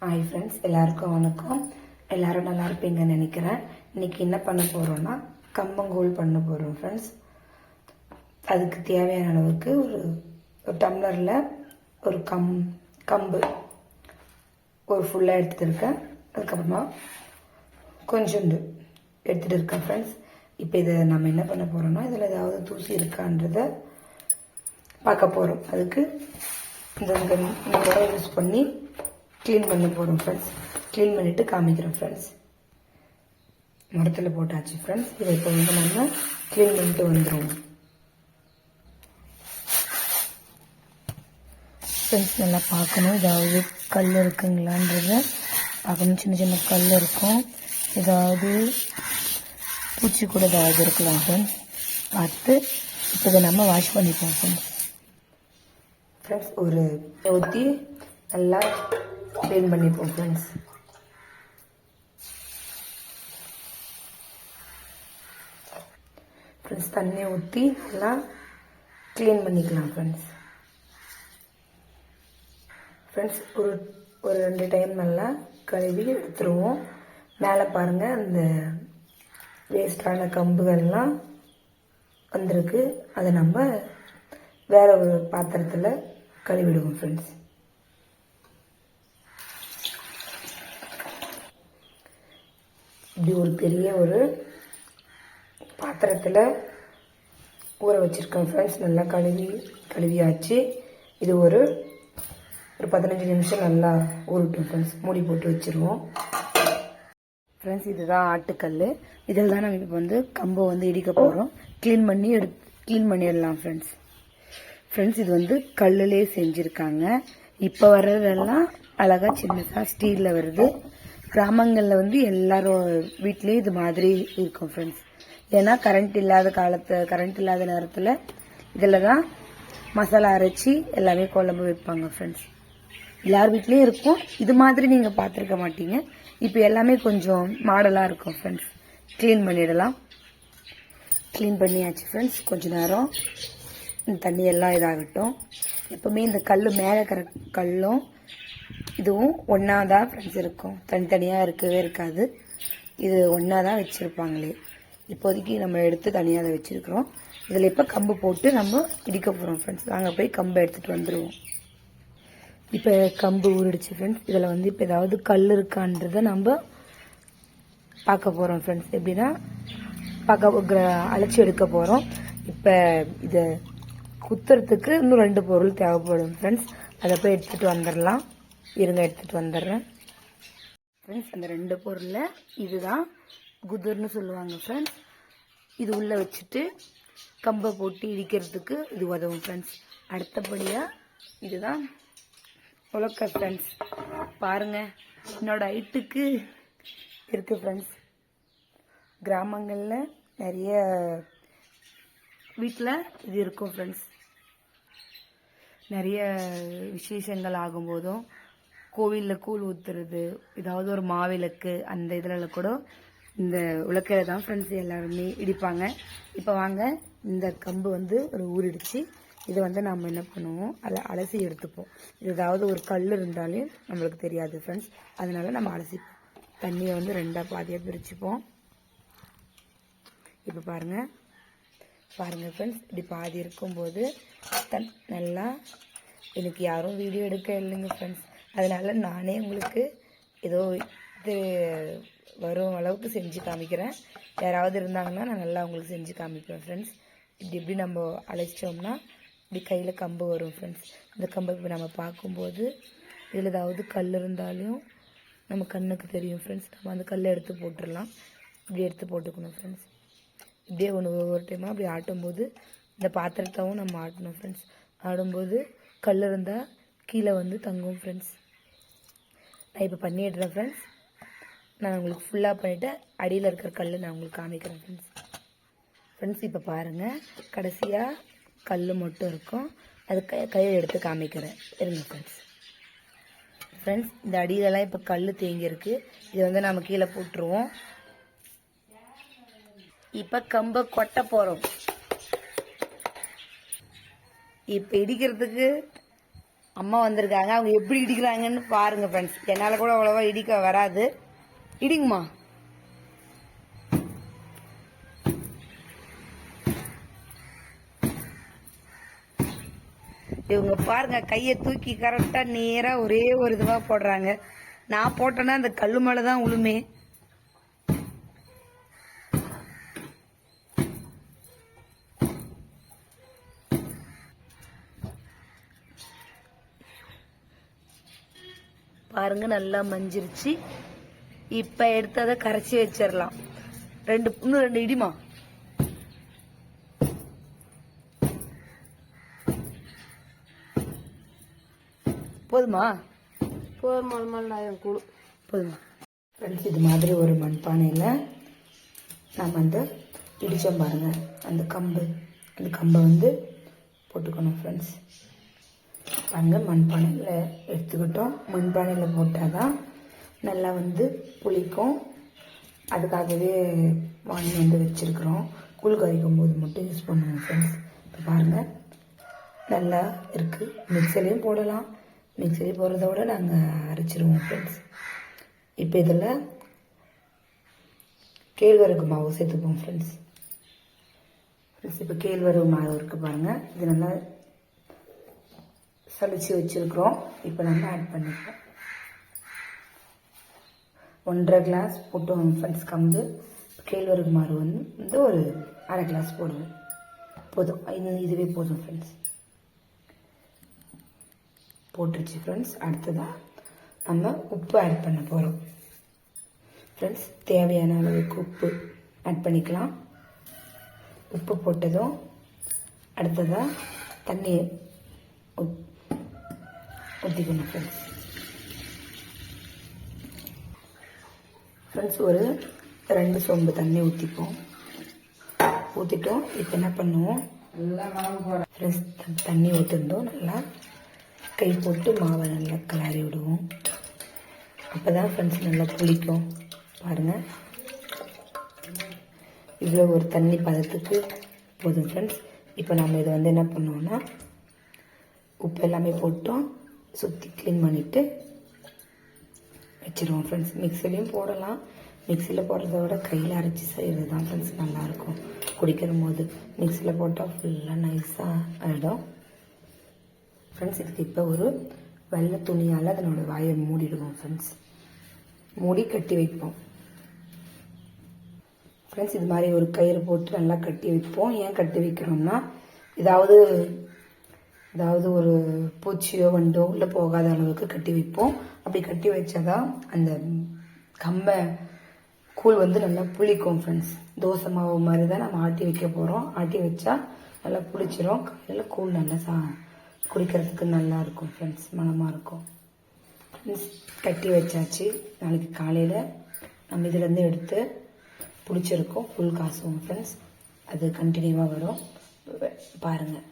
Hi friends, எல்லாருக்கும் வணக்கம். எல்லாரும் நல்லா இருப்பீங்கன்னு நினைக்கிறேன். இன்னைக்கு என்ன பண்ண போகிறோம்னா கம்பங்கூழ் பண்ண போகிறோம் ஃப்ரெண்ட்ஸ். அதுக்கு தேவையான அளவுக்கு ஒரு டம்ளரில் ஒரு கம்பு ஒரு ஃபுல்லாக எடுத்துகிட்டு இருக்கேன். அதுக்கப்புறமா கொஞ்சோண்டு எடுத்துகிட்டு இருக்கேன் ஃப்ரெண்ட்ஸ். இப்போ இதை நம்ம என்ன பண்ண போகிறோம்னா இதில் ஏதாவது தூசி இருக்கான்றதை பார்க்க போகிறோம். அதுக்கு இந்த யூஸ் பண்ணி க்ளீன் பண்ண போகிறோம் ஃப்ரெண்ட்ஸ். க்ளீன் பண்ணிவிட்டு காமிக்கிறோம் ஃப்ரெண்ட்ஸ். மரத்தில் போட்டாச்சு ஃப்ரெண்ட்ஸ். இதை இப்போ நம்ம க்ளீன் பண்ணிட்டு வந்துடுவோம் ஃப்ரெண்ட்ஸ். நல்லா பார்க்கணும், ஏதாவது கல் இருக்குங்களான்றத பார்க்கணும். சின்ன சின்ன கல் இருக்கும், ஏதாவது பூச்சி கூட ஏதாவது இருக்கலாம் ஃப்ரெண்ட்ஸ். பார்த்து இப்போ இதை நம்ம வாஷ் பண்ணிப்போம் ஃப்ரெண்ட்ஸ். ஒரு ஊற்றி நல்லா க்ளீன் பண்ணிப்போம் ஃப்ரெண்ட்ஸ். தண்ணி ஊற்றி நல்லா க்ளீன் பண்ணிக்கலாம் ஃப்ரெண்ட்ஸ். ஒரு 2 டைம் நல்லா கழுவி எடுத்துருவோம். மேலே பாருங்கள், அந்த வேஸ்டான கம்புகள்லாம் வந்திருக்கு. அதை நம்ம வேற ஒரு பாத்திரத்தில் கழுவிடுவோம் ஃப்ரெண்ட்ஸ். இப்படி ஒரு பெரிய ஒரு பாத்திரத்தில் ஊற வச்சுருக்கேன் ஃப்ரெண்ட்ஸ். நல்லா கழுவியாச்சு. இது ஒரு 15 நிமிஷம் நல்லா ஊறட்டும் ஃப்ரெண்ட்ஸ். மூடி போட்டு வச்சுருவோம் ஃப்ரெண்ட்ஸ். இதுதான் ஆட்டுக்கல். இதில் தான் நம்ம இப்போ கம்பை இடிக்க போகிறோம். க்ளீன் பண்ணிடலாம் ஃப்ரெண்ட்ஸ். இது கல்லுலேயே செஞ்சுருக்காங்க. இப்போ வர்றதெல்லாம் அழகாக சின்னதாக ஸ்டீலில் வருது. கிராமங்களில் எல்லாரும் வீட்லேயும் இது மாதிரி இருக்கும் ஃப்ரெண்ட்ஸ். ஏன்னா கரண்ட் இல்லாத நேரத்தில் இதில் தான் மசாலா அரைச்சி எல்லாமே குழம்பு வைப்பாங்க ஃப்ரெண்ட்ஸ். எல்லார் வீட்லேயும் இருக்கும். இது மாதிரி நீங்கள் பார்த்துருக்க மாட்டீங்க. இப்போ எல்லாமே கொஞ்சம் மாடலாக இருக்கும் ஃப்ரெண்ட்ஸ். க்ளீன் பண்ணிடலாம். க்ளீன் பண்ணியாச்சு ஃப்ரெண்ட்ஸ். கொஞ்சம் நேரம் இந்த தண்ணியெல்லாம் இதாகட்டும். எப்போவுமே இந்த கல் மேலே இருக்கிற கல்லும் இதுவும் ஒன்றா தான் ஃப்ரெண்ட்ஸ் இருக்கும். தனித்தனியாக இருக்கவே இருக்காது. இது ஒன்றா தான் வச்சுருப்பாங்களே. இப்போதைக்கு நம்ம எடுத்து தனியாக அதை வச்சுருக்கிறோம். இதில் இப்போ கம்பு போட்டு நம்ம இடிக்க போகிறோம் ஃப்ரெண்ட்ஸ். நாங்கள் போய் கம்பை எடுத்துகிட்டு வந்துடுவோம். இப்போ கம்பு ஊறிடுச்சு ஃப்ரெண்ட்ஸ். இதில் இப்போ ஏதாவது கல் இருக்கான்றதை நம்ம பார்க்க போகிறோம் ஃப்ரெண்ட்ஸ். எப்படின்னா அழைச்சி எடுக்க போகிறோம். இப்போ இதை குத்துறதுக்கு இன்னும் 2 பொருள் தேவைப்படும் ஃப்ரெண்ட்ஸ். அதை போய் எடுத்துகிட்டு வந்துடலாம். எடுத்துகிட்டு வந்துடுறேன் ஃப்ரெண்ட்ஸ். அந்த 2 பொருளில் இதுதான் குதிர்னு சொல்லுவாங்க ஃப்ரெண்ட்ஸ். இது உள்ளே வச்சுட்டு கம்பை போட்டு இடிக்கிறதுக்கு இது உதவும் ஃப்ரெண்ட்ஸ். அடுத்தபடியாக இதுதான் உலக்கை ஃப்ரெண்ட்ஸ். பாருங்கள், என்னோட ஹைட்டுக்கு இருக்குது ஃப்ரெண்ட்ஸ். கிராமங்களில் நிறைய வீட்டில் இது இருக்கும் ஃப்ரெண்ட்ஸ். நிறைய விசேஷங்கள் ஆகும்போதும், கோவிலில் கூழ் ஊற்றுறது, ஏதாவது ஒரு மாவிளக்கு, அந்த இதில் கூட இந்த உலக்கையில் தான் ஃப்ரெண்ட்ஸ் எல்லாருமே இடிப்பாங்க. இப்போ வாங்க, இந்த கம்பு ஒரு ஊறிடுச்சு. இதை நம்ம என்ன பண்ணுவோம், அதை அலசி எடுத்துப்போம். ஏதாவது ஒரு கல் இருந்தாலே நம்மளுக்கு தெரியாது ஃப்ரெண்ட்ஸ். அதனால நம்ம அலசிப்போம். தண்ணியை 2ஆக பாதியாக பிரிச்சுப்போம். இப்போ பாருங்கள் ஃப்ரெண்ட்ஸ், இப்படி பாதி இருக்கும்போது நல்லா, எனக்கு யாரும் வீடியோ எடுக்க இல்லைங்க ஃப்ரெண்ட்ஸ். அதனால் நானே உங்களுக்கு ஏதோ இது வரும் அளவுக்கு செஞ்சு காமிக்கிறேன். யாராவது இருந்தாங்கன்னா நான் நல்லா உங்களுக்கு செஞ்சு காமிப்பேன் ஃப்ரெண்ட்ஸ். இப்படி நம்ம அழைச்சோம்னா இப்படி கையில் கம்பு வரும் ஃப்ரெண்ட்ஸ். இந்த கம்பை இப்போ நம்ம பார்க்கும்போது இதில் ஏதாவது கல் இருந்தாலும் நம்ம கண்ணுக்கு தெரியும் ஃப்ரெண்ட்ஸ். நம்ம அந்த கல்லை எடுத்து போட்டுடலாம். இப்படி எடுத்து போட்டுக்கணும் ஃப்ரெண்ட்ஸ். இப்படியே ஒவ்வொரு டைமாக அப்படி ஆட்டும்போது இந்த பாத்திரத்தையும் நம்ம ஆட்டணும் ஃப்ரெண்ட்ஸ். ஆடும்போது கல் இருந்தால் கீழே தங்கும் ஃப்ரெண்ட்ஸ். நான் இப்போ பண்ணிடுறேன் ஃப்ரெண்ட்ஸ். நான் உங்களுக்கு ஃபுல்லாக பண்ணிவிட்டு அடியில் இருக்கிற கல் நான் உங்களுக்கு காமிக்கிறேன் ஃப்ரெண்ட்ஸ். இப்போ பாருங்கள், கடைசியாக கல் மட்டும் இருக்கும். அது கையில் எடுத்து காமிக்கிறேன் இருங்க ஃப்ரெண்ட்ஸ். இந்த அடியிலலாம் இப்போ கல் தேங்கியிருக்கு. இதை நம்ம கீழே போட்டுருவோம். இப்போ கம்பை கொட்ட போகிறோம். இப்போ இடிக்கிறதுக்கு அம்மா வந்திருக்காங்க, அவங்க எப்படி இடிக்கிறாங்கன்னு பாருங்க ஃப்ரெண்ட்ஸ். என்னால் கூட அவ்வளோவா இடிக்க வராது. இடிங்கம்மா. இவங்க பாருங்க, கையை தூக்கி கரெக்டாக நேராக ஒரே ஒரு இதுவாக போடுறாங்க. நான் போட்டேன்னா அந்த கல்லு மேலே தான் உளுமே. பாருங்க, நல்லா மஞ்சிருச்சு. இப்ப எடுத்து அதை கரைச்சி வச்சிடலாம். இன்னும் ரெண்டு இடிமா. போதுமா? போதுமா? ஃப்ரெண்ட்ஸ், இது மாதிரி ஒரு மண்பானையில் நம்ம அந்த இடிச்சோம் பாருங்க, அந்த கம்பை வந்து போட்டுக்கணும் ஃப்ரெண்ட்ஸ். பாருங்க, மண்பானையில் எடுத்துக்கிட்டோம். மண்பானையில் போட்டால் தான் நல்லா வந்து புளிக்கும். அதுக்காகவே வாங்கி வந்து வச்சுருக்குறோம். கூழ் கரைக்கும் போது மட்டும் யூஸ் பண்ணுவோம் ஃப்ரெண்ட்ஸ். இப்போ பாருங்கள், நல்லா இருக்குது. மிக்சிலையும் போடலாம். மிக்சிலையும் போடுறத விட நாங்கள் அரைச்சிடுவோம் ஃப்ரெண்ட்ஸ். இப்போ இதில் கேழ்வரகு மாவு சேர்த்துப்போம் ஃப்ரெண்ட்ஸ். இப்போ கேழ்வரகு மாவு இருக்குது பாருங்கள். இது நல்லா சளிச்சு வச்சுருக்குறோம். இப்போ நம்ம ஆட் பண்ணிப்போம். 1.5 கிளாஸ் போட்டோம் ஃப்ரெண்ட்ஸ் கம்பு. கேழ்வரகு மாவு வந்து ஒரு 1/2 கிளாஸ் போடுவோம். போதும், இதுவே போதும் ஃப்ரெண்ட்ஸ். போட்டுருச்சு ஃப்ரெண்ட்ஸ். அடுத்ததாக நம்ம உப்பு ஆட் பண்ண போகிறோம் ஃப்ரெண்ட்ஸ். தேவையான அளவுக்கு உப்பு ஆட் பண்ணிக்கலாம். உப்பு போட்டதும் அடுத்ததாக தண்ணி ஊற்றிக்கணும் ஃப்ரெண்ட்ஸ். ஒரு 2 சொம்பு தண்ணி ஊற்றிப்போம். ஊற்றிட்டோம். இப்போ என்ன பண்ணுவோம் ஃப்ரெண்ட்ஸ், தண்ணி ஊற்றிருந்தோம். நல்லா கை போட்டு மாவை நல்லா கிளறி விடுவோம். அப்போ தான் ஃப்ரெண்ட்ஸ் நல்லா புளிக்கும். பாருங்கள், இவ்வளோ ஒரு தண்ணி பதத்துக்கு போதும் ஃப்ரெண்ட்ஸ். இப்போ நம்ம இதை வந்து என்ன பண்ணுவோம்னா, உப்பு எல்லாமே போட்டோம், சுற்றி க்ளீன் பண்ணிவிட்டு வச்சுருவோம் ஃப்ரெண்ட்ஸ். மிக்சிலையும் போடலாம். மிக்சியில் போடுறத விட கையில் அரைச்சி செய்கிறது தான் ஃப்ரெண்ட்ஸ் நல்லாயிருக்கும். குடிக்கிற போது மிக்சியில் போட்டால் ஃபுல்லாக நைஸாக ஆகிடும் ஃப்ரெண்ட்ஸ். இதுக்கு இப்போ ஒரு வெள்ளை துணியால் அதனோட வாயை மூடிடுவோம் ஃப்ரெண்ட்ஸ். மூடி கட்டி வைப்போம் ஃப்ரெண்ட்ஸ். இது மாதிரி ஒரு கயிறு போட்டு நல்லா கட்டி வைப்போம். ஏன் கட்டி வைக்கிறோம்னா, ஏதாவது ஒரு பூச்சியோ வண்டோ உள்ளே போகாத அளவுக்கு கட்டி வைப்போம். அப்படி கட்டி வச்சாதான் அந்த கம்பை கூழ் வந்து நல்லா புளிக்கும் ஃப்ரெண்ட்ஸ். தோசை மாவு மாதிரி தான் நம்ம ஆட்டி வைக்க போகிறோம். ஆட்டி வச்சா நல்லா புளிச்சிரும். காலையில் கூழ் நல்லா குடிக்கிறதுக்கு நல்லா இருக்கும் ஃப்ரெண்ட்ஸ், மனமாக இருக்கும் ஃப்ரெண்ட்ஸ். கட்டி வச்சாச்சு. நாளைக்கு காலையில் நம்ம இதிலேருந்து எடுத்து புளிச்சிருக்கோம் கூழ் காசுவோம் ஃப்ரெண்ட்ஸ். அது கண்டினியூவாக வரும் பாருங்கள்.